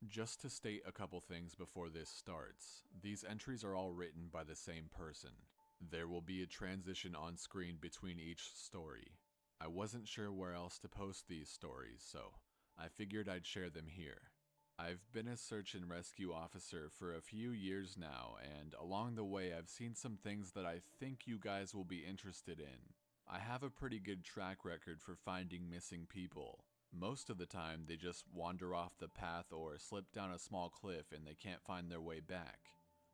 Just to state a couple things before this starts, these entries are all written by the same person. There will be a transition on screen between each story. I wasn't sure where else to post these stories, so I figured I'd share them here. I've been a search and rescue officer for a few years now, and along the way I've seen some things that I think you guys will be interested in. I have a pretty good track record for finding missing people. Most of the time they just wander off the path or slip down a small cliff and they can't find their way back.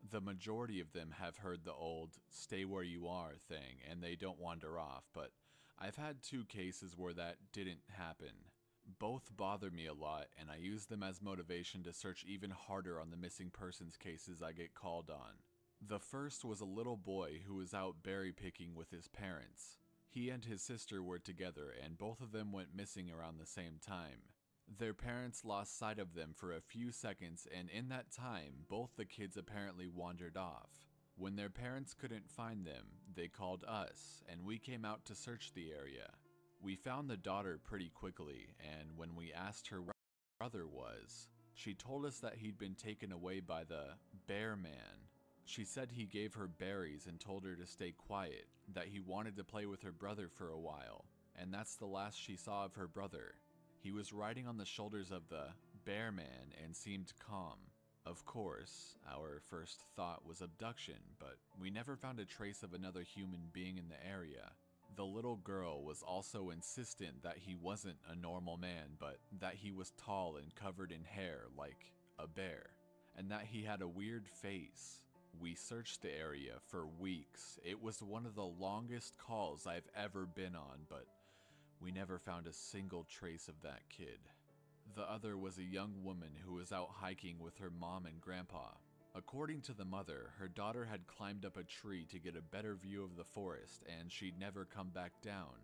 The majority of them have heard the old "stay where you are" thing and they don't wander off, but I've had 2 cases where that didn't happen. Both bother me a lot and I use them as motivation to search even harder on the missing persons cases I get called on. The first was a little boy who was out berry picking with his parents. He and his sister were together and both of them went missing around the same time. Their parents lost sight of them for a few seconds and in that time, both the kids apparently wandered off. When their parents couldn't find them, they called us and we came out to search the area. We found the daughter pretty quickly and when we asked her where her brother was, she told us that he'd been taken away by the bear man. She said he gave her berries and told her to stay quiet, that he wanted to play with her brother for a while, and that's the last she saw of her brother. He was riding on the shoulders of the bear man and seemed calm. Of course, our first thought was abduction, but we never found a trace of another human being in the area. The little girl was also insistent that he wasn't a normal man, but that he was tall and covered in hair like a bear, and that he had a weird face. We searched the area for weeks. It was one of the longest calls I've ever been on, but we never found a single trace of that kid. The other was a young woman who was out hiking with her mom and grandpa. According to the mother, her daughter had climbed up a tree to get a better view of the forest and she'd never come back down.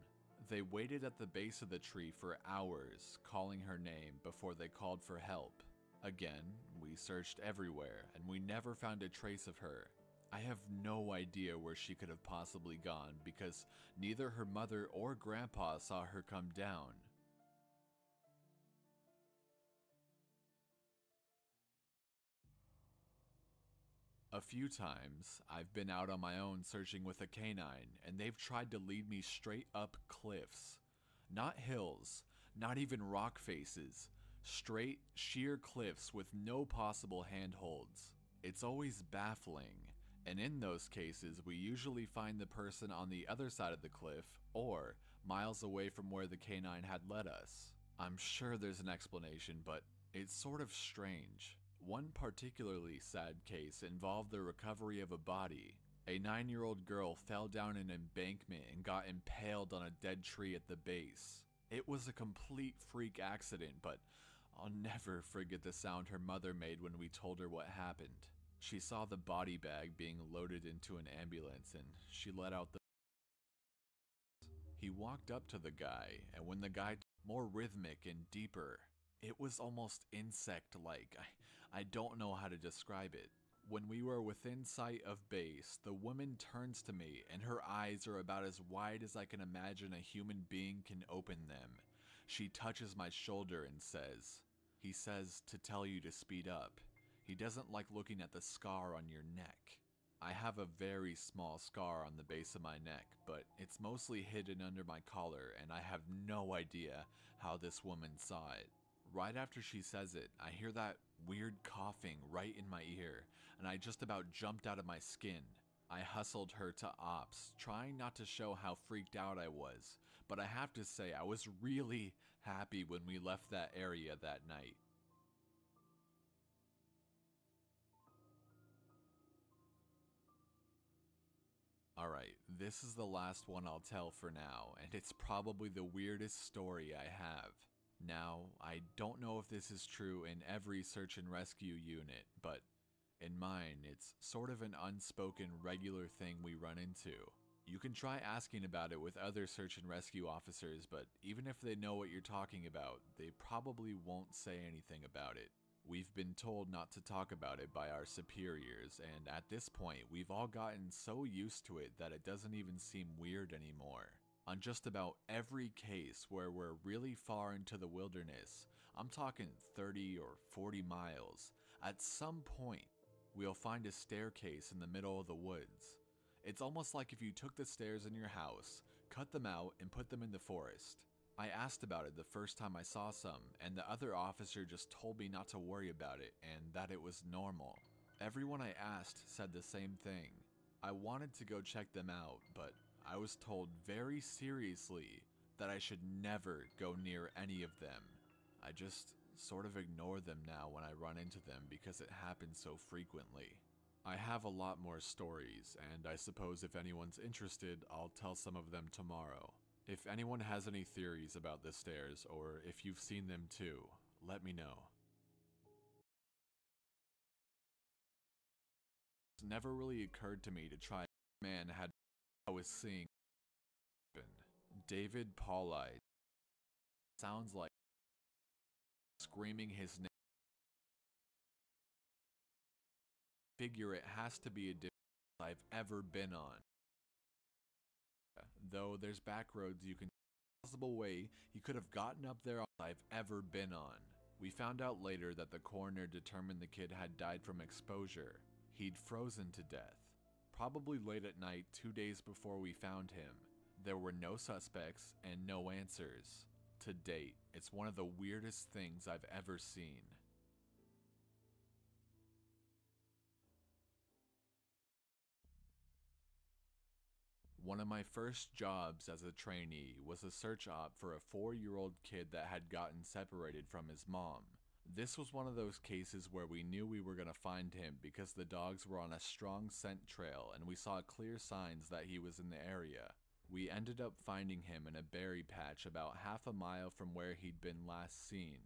They waited at the base of the tree for hours, calling her name before they called for help. Again, we searched everywhere and we never found a trace of her. I have no idea where she could have possibly gone because neither her mother or grandpa saw her come down. A few times, I've been out on my own searching with a canine and they've tried to lead me straight up cliffs. Not hills, not even rock faces. Straight, sheer cliffs with no possible handholds. It's always baffling, and in those cases we usually find the person on the other side of the cliff or miles away from where the canine had led us. I'm sure there's an explanation, but it's sort of strange. One particularly sad case involved the recovery of a body. A 9-year-old girl fell down an embankment and got impaled on a dead tree at the base. It was a complete freak accident, but I'll never forget the sound her mother made when we told her what happened. She saw the body bag being loaded into an ambulance and she let out the... He walked up to the guy, and when the guy more rhythmic and deeper, it was almost insect-like. I don't know how to describe it. When we were within sight of base, the woman turns to me and her eyes are about as wide as I can imagine a human being can open them. She touches my shoulder and says, "He says to tell you to speed up. He doesn't like looking at the scar on your neck." I have a very small scar on the base of my neck, but it's mostly hidden under my collar and I have no idea how this woman saw it. Right after she says it, I hear that weird coughing right in my ear, and I just about jumped out of my skin. I hustled her to ops, trying not to show how freaked out I was, but I have to say I was really happy when we left that area that night. Alright, this is the last one I'll tell for now, and it's probably the weirdest story I have. Now, I don't know if this is true in every search and rescue unit, but in mine, it's sort of an unspoken regular thing we run into. You can try asking about it with other search and rescue officers, but even if they know what you're talking about, they probably won't say anything about it. We've been told not to talk about it by our superiors, and at this point, we've all gotten so used to it that it doesn't even seem weird anymore. On just about every case where we're really far into the wilderness, I'm talking 30 or 40 miles, at some point, we'll find a staircase in the middle of the woods. It's almost like if you took the stairs in your house, cut them out, and put them in the forest. I asked about it the first time I saw some, and the other officer just told me not to worry about it and that it was normal. Everyone I asked said the same thing. I wanted to go check them out, but I was told very seriously that I should never go near any of them. I just sort of ignore them now when I run into them because it happens so frequently. I have a lot more stories, and I suppose if anyone's interested, I'll tell some of them tomorrow. If anyone has any theories about the stairs, or if you've seen them too, let me know. It never really occurred to me to try man had I was seeing happen. David Paulite sounds like screaming his name. Figure it has to be a difference I've ever been on. Though there's back roads you can possible way he could have gotten up there I've ever been on. We found out later that the coroner determined the kid had died from exposure. He'd frozen to death. Probably late at night 2 days before we found him. There were no suspects and no answers. To date, it's one of the weirdest things I've ever seen. One of my first jobs as a trainee was a search op for a 4-year-old kid that had gotten separated from his mom. This was one of those cases where we knew we were going to find him because the dogs were on a strong scent trail and we saw clear signs that he was in the area. We ended up finding him in a berry patch about half a mile from where he'd been last seen.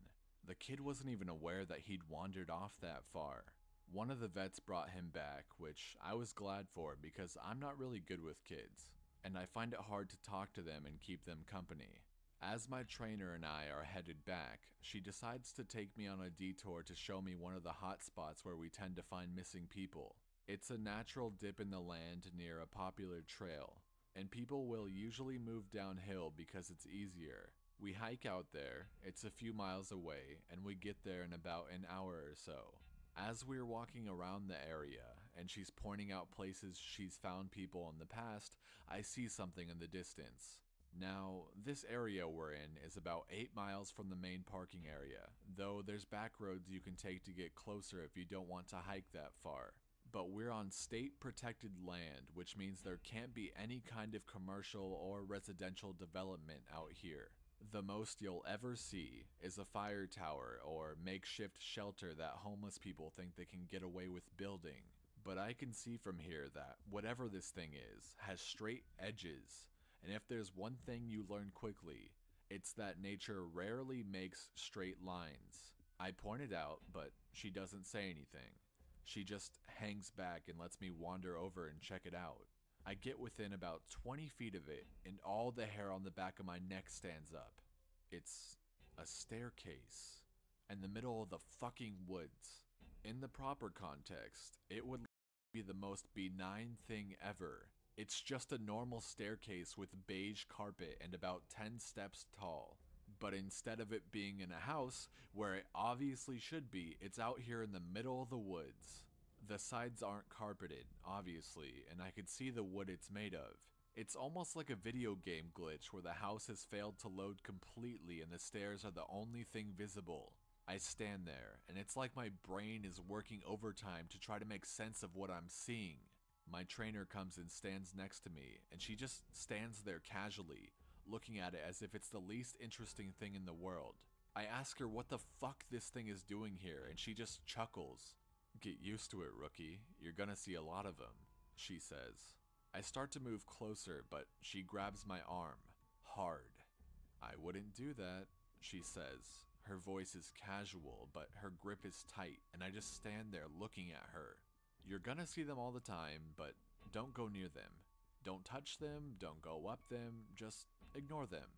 The kid wasn't even aware that he'd wandered off that far. One of the vets brought him back, which I was glad for because I'm not really good with kids, and I find it hard to talk to them and keep them company. As my trainer and I are headed back, she decides to take me on a detour to show me one of the hot spots where we tend to find missing people. It's a natural dip in the land near a popular trail, and people will usually move downhill because it's easier. We hike out there, it's a few miles away, and we get there in about an hour or so. As we're walking around the area, and she's pointing out places she's found people in the past, I see something in the distance. Now, this area we're in is about 8 miles from the main parking area, though there's back roads you can take to get closer if you don't want to hike that far. But we're on state protected land, which means there can't be any kind of commercial or residential development out here. The most you'll ever see is a fire tower or makeshift shelter that homeless people think they can get away with building. But I can see from here that whatever this thing is has straight edges, and if there's one thing you learn quickly, it's that nature rarely makes straight lines. I point it out, but she doesn't say anything. She just hangs back and lets me wander over and check it out. I get within about 20 feet of it, and all the hair on the back of my neck stands up. It's a staircase in the middle of the fucking woods. In the proper context, it would be the most benign thing ever. It's just a normal staircase with beige carpet and about 10 steps tall. But instead of it being in a house, where it obviously should be, it's out here in the middle of the woods. The sides aren't carpeted, obviously, and I could see the wood it's made of. It's almost like a video game glitch where the house has failed to load completely and the stairs are the only thing visible. I stand there, and it's like my brain is working overtime to try to make sense of what I'm seeing. My trainer comes and stands next to me, and she just stands there casually, looking at it as if it's the least interesting thing in the world. I ask her what the fuck this thing is doing here, and she just chuckles. "Get used to it, rookie. You're gonna see a lot of them," she says. I start to move closer, but she grabs my arm. Hard. "I wouldn't do that," she says. Her voice is casual, but her grip is tight, and I just stand there looking at her. "You're gonna see them all the time, but don't go near them. Don't touch them, don't go up them, just ignore them."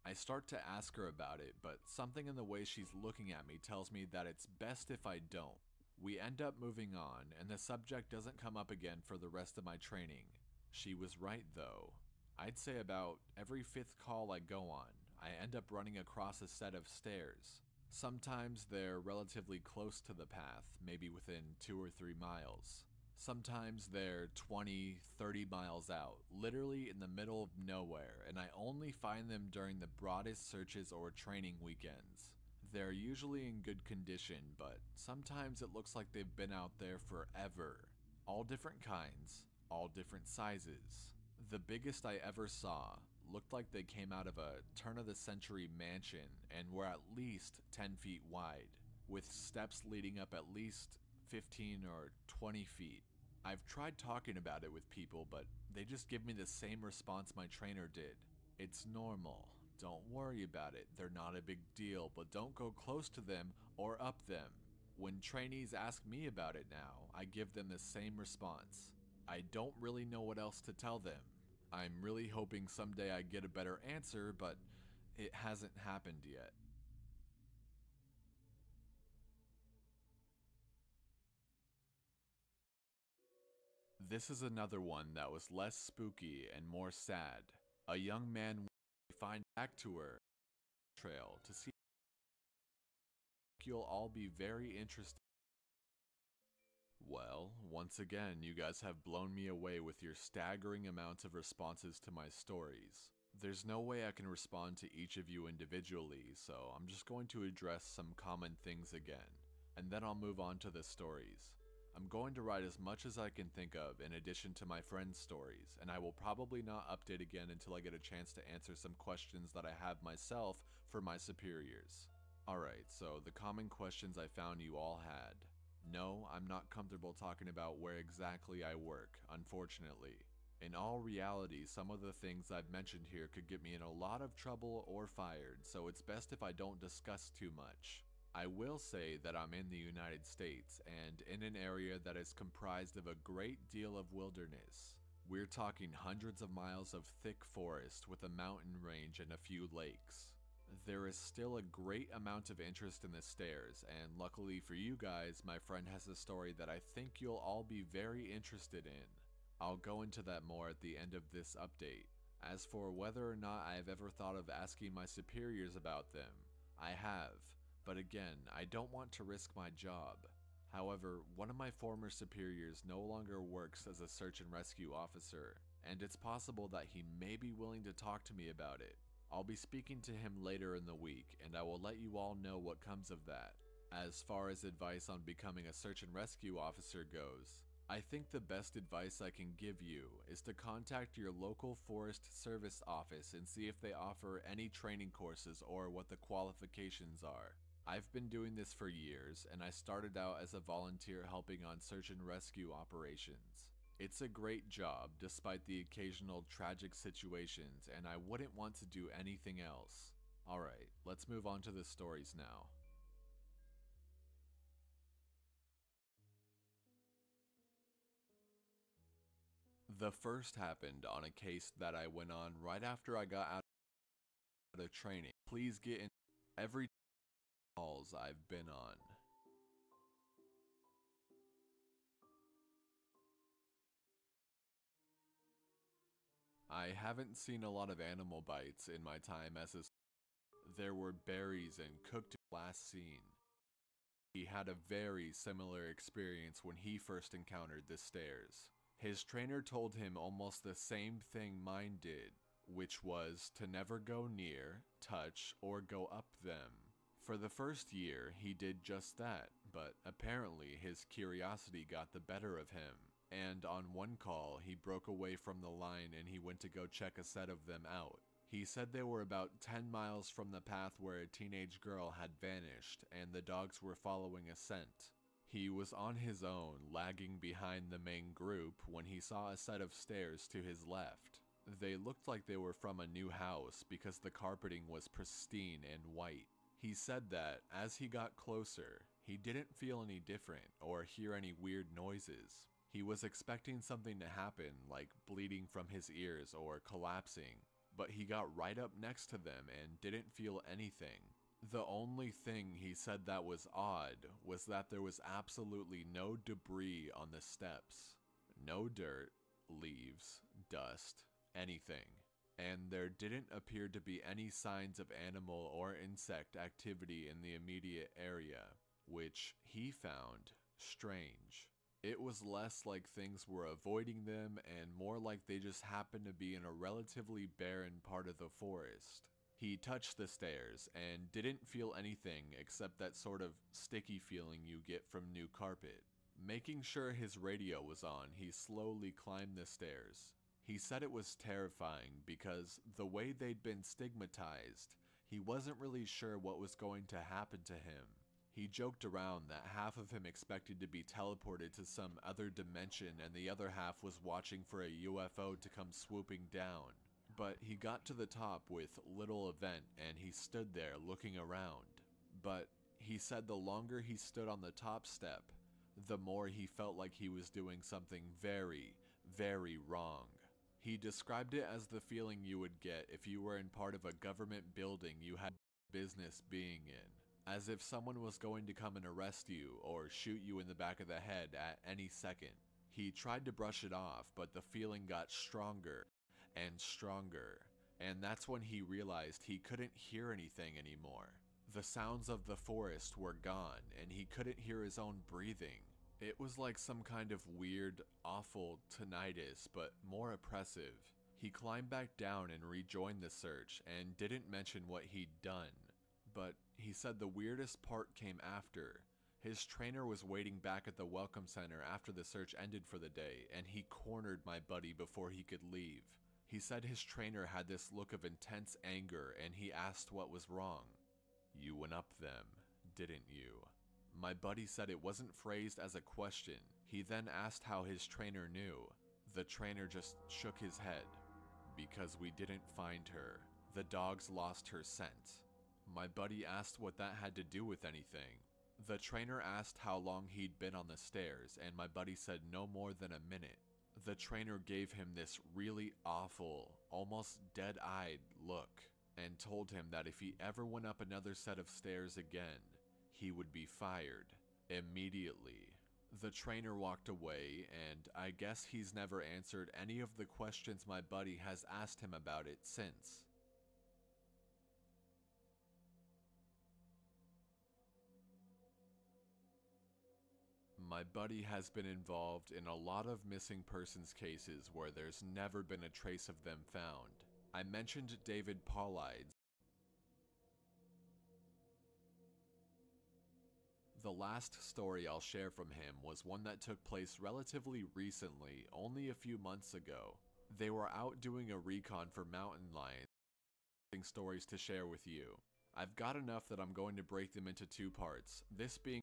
I start to ask her about it, but something in the way she's looking at me tells me that it's best if I don't. We end up moving on, and the subject doesn't come up again for the rest of my training. She was right though. I'd say about every 5th call I go on, I end up running across a set of stairs. Sometimes they're relatively close to the path, maybe within 2 or 3 miles. Sometimes they're 20, 30 miles out, literally in the middle of nowhere, and I only find them during the broadest searches or training weekends. They're usually in good condition, but sometimes it looks like they've been out there forever. All different kinds, all different sizes. The biggest I ever saw looked like they came out of a turn-of-the-century mansion and were at least 10 feet wide, with steps leading up at least 15 or 20 feet. I've tried talking about it with people, but they just give me the same response my trainer did. It's normal. Don't worry about it. They're not a big deal, but don't go close to them or up them. When trainees ask me about it now, I give them the same response. I don't really know what else to tell them. I'm really hoping someday I get a better answer, but it hasn't happened yet. This is another one that was less spooky and more sad. A young man will find back to her trail to see. You'll all be very interested. Well, once again, you guys have blown me away with your staggering amount of responses to my stories. There's no way I can respond to each of you individually, so I'm just going to address some common things again, and then I'll move on to the stories. I'm going to write as much as I can think of in addition to my friends' stories, and I will probably not update again until I get a chance to answer some questions that I have myself for my superiors. Alright, so the common questions I found you all had. No, I'm not comfortable talking about where exactly I work, unfortunately. In all reality, some of the things I've mentioned here could get me in a lot of trouble or fired, so it's best if I don't discuss too much. I will say that I'm in the United States, and in an area that is comprised of a great deal of wilderness. We're talking hundreds of miles of thick forest with a mountain range and a few lakes. There is still a great amount of interest in the stairs, and luckily for you guys, my friend has a story that I think you'll all be very interested in. I'll go into that more at the end of this update. As for whether or not I have ever thought of asking my superiors about them, I have, but again, I don't want to risk my job. However, one of my former superiors no longer works as a search and rescue officer, and it's possible that he may be willing to talk to me about it. I'll be speaking to him later in the week, and I will let you all know what comes of that. As far as advice on becoming a search and rescue officer goes, I think the best advice I can give you is to contact your local Forest Service office and see if they offer any training courses or what the qualifications are. I've been doing this for years, and I started out as a volunteer helping on search and rescue operations. It's a great job, despite the occasional tragic situations, and I wouldn't want to do anything else. Alright, let's move on to the stories now. The first happened on a case that I went on right after I got out of training. Please get in every calls I've been on. I haven't seen a lot of animal bites in my time as a. There were berries and cooked last scene. He had a very similar experience when he first encountered the stairs. His trainer told him almost the same thing mine did, which was to never go near, touch, or go up them. For the first year, he did just that, but apparently his curiosity got the better of him, and on one call, he broke away from the line and he went to go check a set of them out. He said they were about 10 miles from the path where a teenage girl had vanished, and the dogs were following a scent. He was on his own, lagging behind the main group, when he saw a set of stairs to his left. They looked like they were from a new house because the carpeting was pristine and white. He said that, as he got closer, he didn't feel any different or hear any weird noises. He was expecting something to happen, like bleeding from his ears or collapsing, but he got right up next to them and didn't feel anything. The only thing he said that was odd was that there was absolutely no debris on the steps. No dirt, leaves, dust, anything. and there didn't appear to be any signs of animal or insect activity in the immediate area, which he found strange. It was less like things were avoiding them and more like they just happened to be in a relatively barren part of the forest. He touched the stairs and didn't feel anything except that sort of sticky feeling you get from new carpet. Making sure his radio was on, he slowly climbed the stairs. He said it was terrifying because the way they'd been stigmatized, he wasn't really sure what was going to happen to him. He joked around that half of him expected to be teleported to some other dimension and the other half was watching for a UFO to come swooping down. But he got to the top with little event and he stood there looking around. But he said the longer he stood on the top step, the more he felt like he was doing something very, very wrong. He described it as the feeling you would get if you were in part of a government building you had business being in, as if someone was going to come and arrest you or shoot you in the back of the head at any second. He tried to brush it off, but the feeling got stronger and stronger, and that's when he realized he couldn't hear anything anymore. The sounds of the forest were gone, and he couldn't hear his own breathing. It was like some kind of weird, awful tinnitus, but more oppressive. He climbed back down and rejoined the search, and didn't mention what he'd done. But he said the weirdest part came after. His trainer was waiting back at the welcome center after the search ended for the day, and he cornered my buddy before he could leave. He said his trainer had this look of intense anger, and he asked what was wrong. "You went up them, didn't you?" My buddy said it wasn't phrased as a question. He then asked how his trainer knew. The trainer just shook his head. "Because we didn't find her. The dogs lost her scent." My buddy asked what that had to do with anything. The trainer asked how long he'd been on the stairs, and my buddy said no more than a minute. The trainer gave him this really awful, almost dead-eyed look, and told him that if he ever went up another set of stairs again, he would be fired immediately. The trainer walked away, and I guess he's never answered any of the questions my buddy has asked him about it since. My buddy has been involved in a lot of missing persons cases where there's never been a trace of them found. I mentioned David Paulides. The last story I'll share from him was one that took place relatively recently, only a few months ago. They were out doing a recon for mountain lions. Stories to share with you. I've got enough that I'm going to break them into two parts, this being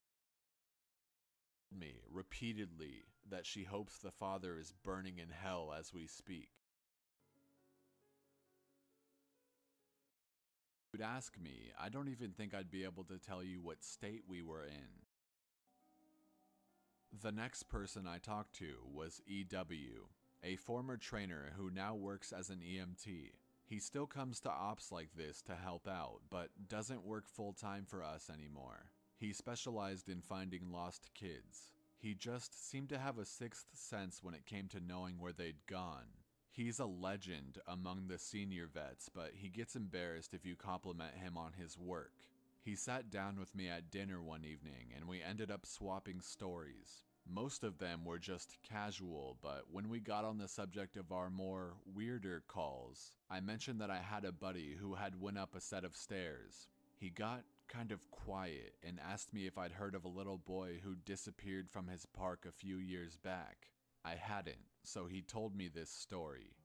me repeatedly that she hopes the father is burning in hell as we speak. If you'd ask me, I don't even think I'd be able to tell you what state we were in. The next person I talked to was EW, a former trainer who now works as an EMT. He still comes to ops like this to help out, but doesn't work full-time for us anymore. He specialized in finding lost kids. He just seemed to have a sixth sense when it came to knowing where they'd gone. He's a legend among the senior vets, but he gets embarrassed if you compliment him on his work. He sat down with me at dinner one evening, and we ended up swapping stories. Most of them were just casual, but when we got on the subject of our more weirder calls, I mentioned that I had a buddy who had went up a set of stairs. He got kind of quiet and asked me if I'd heard of a little boy who disappeared from his park a few years back. I hadn't, so he told me this story.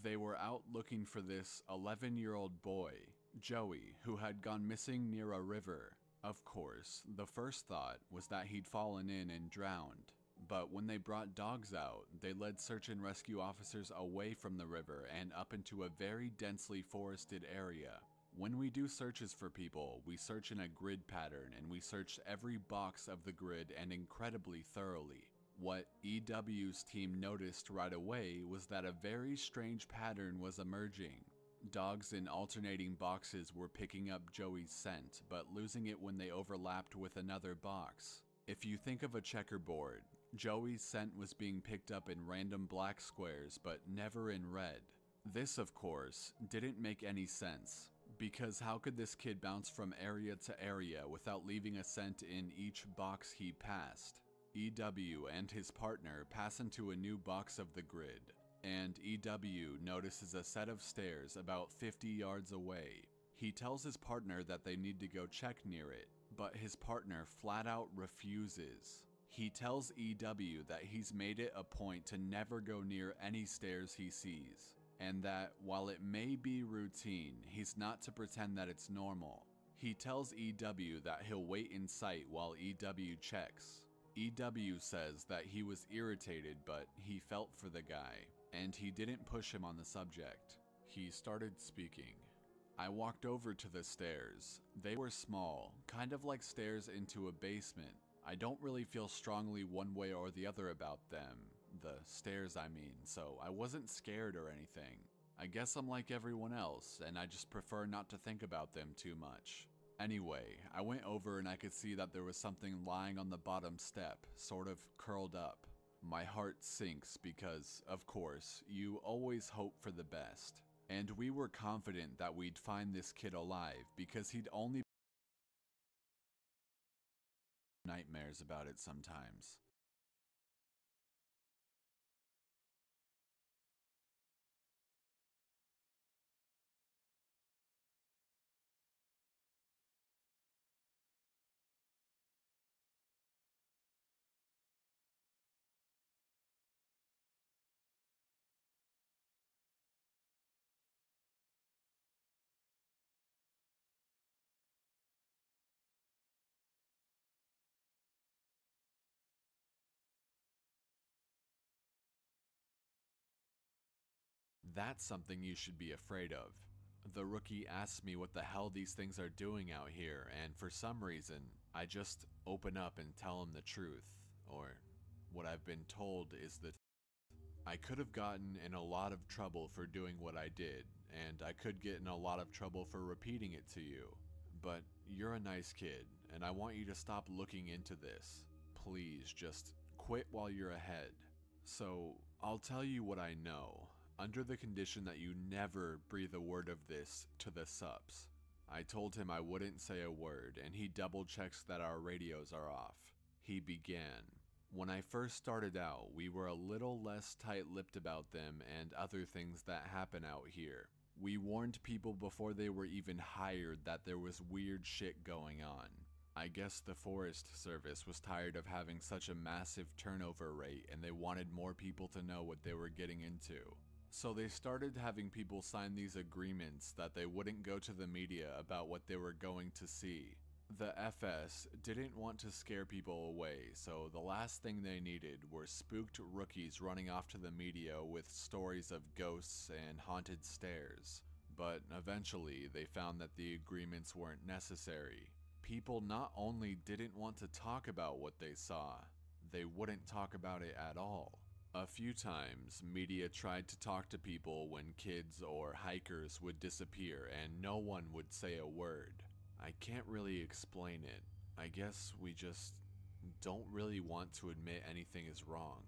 They were out looking for this 11-year-old boy, Joey, who had gone missing near a river. Of course, the first thought was that he'd fallen in and drowned, but when they brought dogs out, they led search and rescue officers away from the river and up into a very densely forested area. When we do searches for people, we search in a grid pattern, and we searched every box of the grid and incredibly thoroughly. What EW's team noticed right away was that a very strange pattern was emerging. Dogs in alternating boxes were picking up Joey's scent, but losing it when they overlapped with another box. If you think of a checkerboard, Joey's scent was being picked up in random black squares, but never in red. This, of course, didn't make any sense, because how could this kid bounce from area to area without leaving a scent in each box he passed? EW and his partner pass into a new box of the grid, and EW notices a set of stairs about 50 yards away. He tells his partner that they need to go check near it, but his partner flat out refuses. He tells EW that he's made it a point to never go near any stairs he sees, and that while it may be routine, he's not to pretend that it's normal. He tells EW that he'll wait in sight while EW checks. EW says that he was irritated, but he felt for the guy, and he didn't push him on the subject. He started speaking. I walked over to the stairs. They were small, kind of like stairs into a basement. I don't really feel strongly one way or the other about them. The stairs, I mean, so I wasn't scared or anything. I guess I'm like everyone else, and I just prefer not to think about them too much. Anyway, I went over and I could see that there was something lying on the bottom step, sort of curled up. My heart sinks because, of course, you always hope for the best. And we were confident that we'd find this kid alive because he'd only nightmares about it sometimes. That's something you should be afraid of. The rookie asks me what the hell these things are doing out here, and for some reason, I just open up and tell him the truth, or what I've been told is the I could have gotten in a lot of trouble for doing what I did, and I could get in a lot of trouble for repeating it to you. But you're a nice kid, and I want you to stop looking into this. Please, just quit while you're ahead. So, I'll tell you what I know, under the condition that you never breathe a word of this to the subs. I told him I wouldn't say a word, and he double checks that our radios are off. He began. When I first started out, we were a little less tight-lipped about them and other things that happen out here. We warned people before they were even hired that there was weird shit going on. I guess the Forest Service was tired of having such a massive turnover rate and they wanted more people to know what they were getting into. So they started having people sign these agreements that they wouldn't go to the media about what they were going to see. The FS didn't want to scare people away, so the last thing they needed were spooked rookies running off to the media with stories of ghosts and haunted stairs. But eventually, they found that the agreements weren't necessary. People not only didn't want to talk about what they saw, they wouldn't talk about it at all. A few times, media tried to talk to people when kids or hikers would disappear and no one would say a word. I can't really explain it. I guess we just don't really want to admit anything is wrong.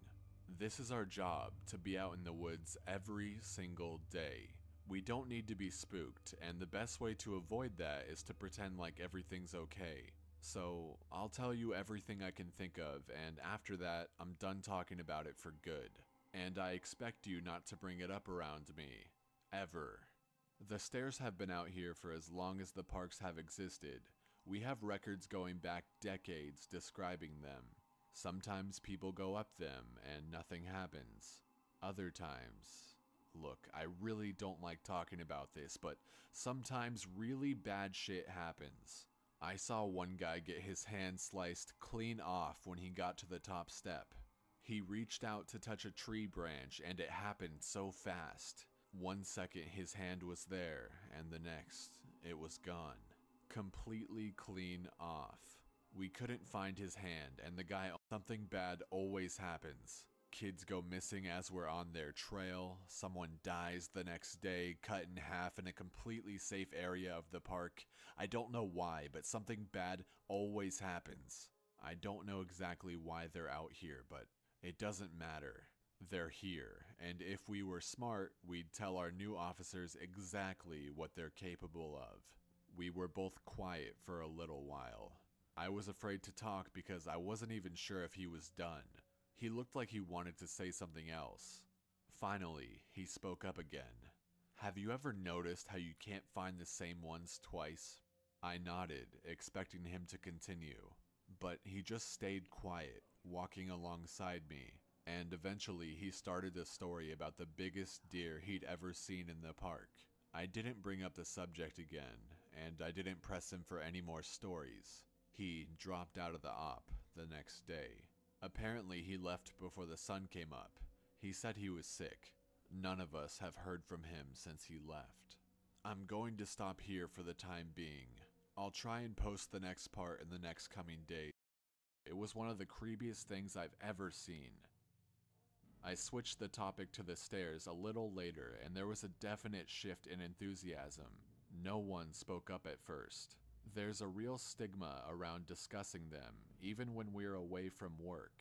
This is our job, to be out in the woods every single day. We don't need to be spooked, and the best way to avoid that is to pretend like everything's okay. So, I'll tell you everything I can think of, and after that, I'm done talking about it for good. And I expect you not to bring it up around me. Ever. The stairs have been out here for as long as the parks have existed. We have records going back decades describing them. Sometimes people go up them and nothing happens. Other times... Look, I really don't like talking about this, but sometimes really bad shit happens. I saw one guy get his hand sliced clean off when he got to the top step. He reached out to touch a tree branch and it happened so fast. 1 second his hand was there, and the next, it was gone. Completely clean off. We couldn't find his hand, and the guy, something bad always happens. Kids go missing as we're on their trail, someone dies the next day, cut in half in a completely safe area of the park. I don't know why, but something bad always happens. I don't know exactly why they're out here, but it doesn't matter. They're here, and if we were smart, we'd tell our new officers exactly what they're capable of. We were both quiet for a little while. I was afraid to talk because I wasn't even sure if he was done. He looked like he wanted to say something else. Finally, he spoke up again. Have you ever noticed how you can't find the same ones twice? I nodded, expecting him to continue, but he just stayed quiet, walking alongside me, and eventually he started a story about the biggest deer he'd ever seen in the park. I didn't bring up the subject again, and I didn't press him for any more stories. He dropped out of the op the next day. Apparently he left before the sun came up. He said he was sick. None of us have heard from him since he left. I'm going to stop here for the time being. I'll try and post the next part in the next coming days. It was one of the creepiest things I've ever seen. I switched the topic to the stairs a little later, and there was a definite shift in enthusiasm. No one spoke up at first. There's a real stigma around discussing them, even when we're away from work.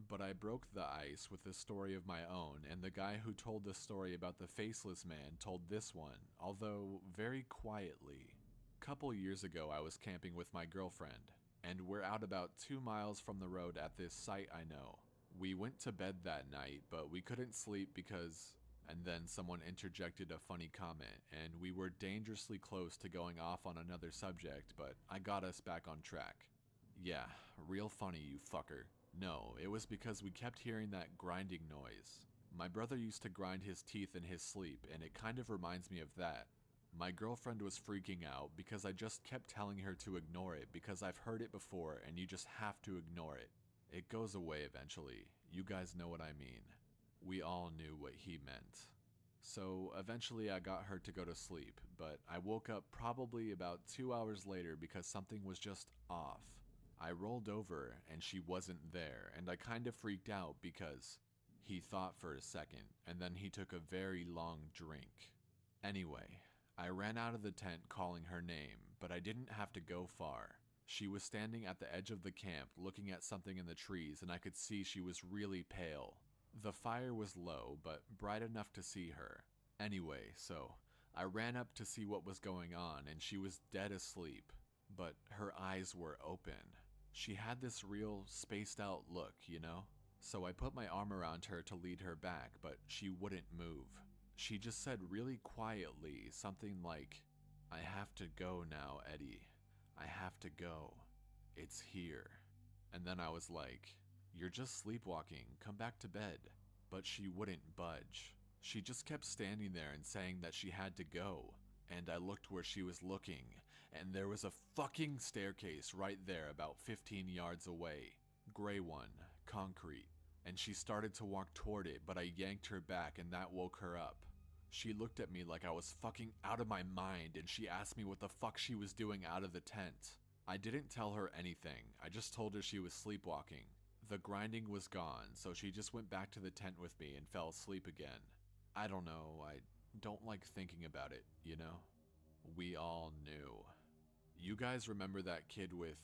But I broke the ice with a story of my own, and the guy who told the story about the faceless man told this one, although very quietly. Couple years ago I was camping with my girlfriend, and we're out about 2 miles from the road at this site I know. We went to bed that night, but we couldn't sleep because... And then someone interjected a funny comment, and we were dangerously close to going off on another subject, but I got us back on track. Yeah, real funny, you fucker. No, it was because we kept hearing that grinding noise. My brother used to grind his teeth in his sleep, and it kind of reminds me of that. My girlfriend was freaking out because I just kept telling her to ignore it because I've heard it before and you just have to ignore it. It goes away eventually. You guys know what I mean. We all knew what he meant. So eventually I got her to go to sleep, but I woke up probably about 2 hours later because something was just off. I rolled over and she wasn't there, and I kind of freaked out because he thought for a second and then he took a very long drink. Anyway, I ran out of the tent calling her name, but I didn't have to go far. She was standing at the edge of the camp looking at something in the trees, and I could see she was really pale. The fire was low, but bright enough to see her. Anyway, so I ran up to see what was going on, and she was dead asleep, but her eyes were open. She had this real spaced out look, you know? So I put my arm around her to lead her back, but she wouldn't move. She just said really quietly something like, "I have to go now, Eddie. I have to go. It's here." And then I was like, "You're just sleepwalking, come back to bed." But she wouldn't budge. She just kept standing there and saying that she had to go. And I looked where she was looking, and there was a fucking staircase right there about 15 yards away. Gray one, concrete. And she started to walk toward it, but I yanked her back and that woke her up. She looked at me like I was fucking out of my mind, and she asked me what the fuck she was doing out of the tent. I didn't tell her anything, I just told her she was sleepwalking. The grinding was gone, so she just went back to the tent with me and fell asleep again. I don't know, I don't like thinking about it, you know? We all knew. You guys remember that kid with...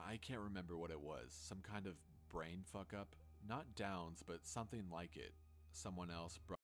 I can't remember what it was, some kind of brain fuck up? Not Downs, but something like it. Someone else brought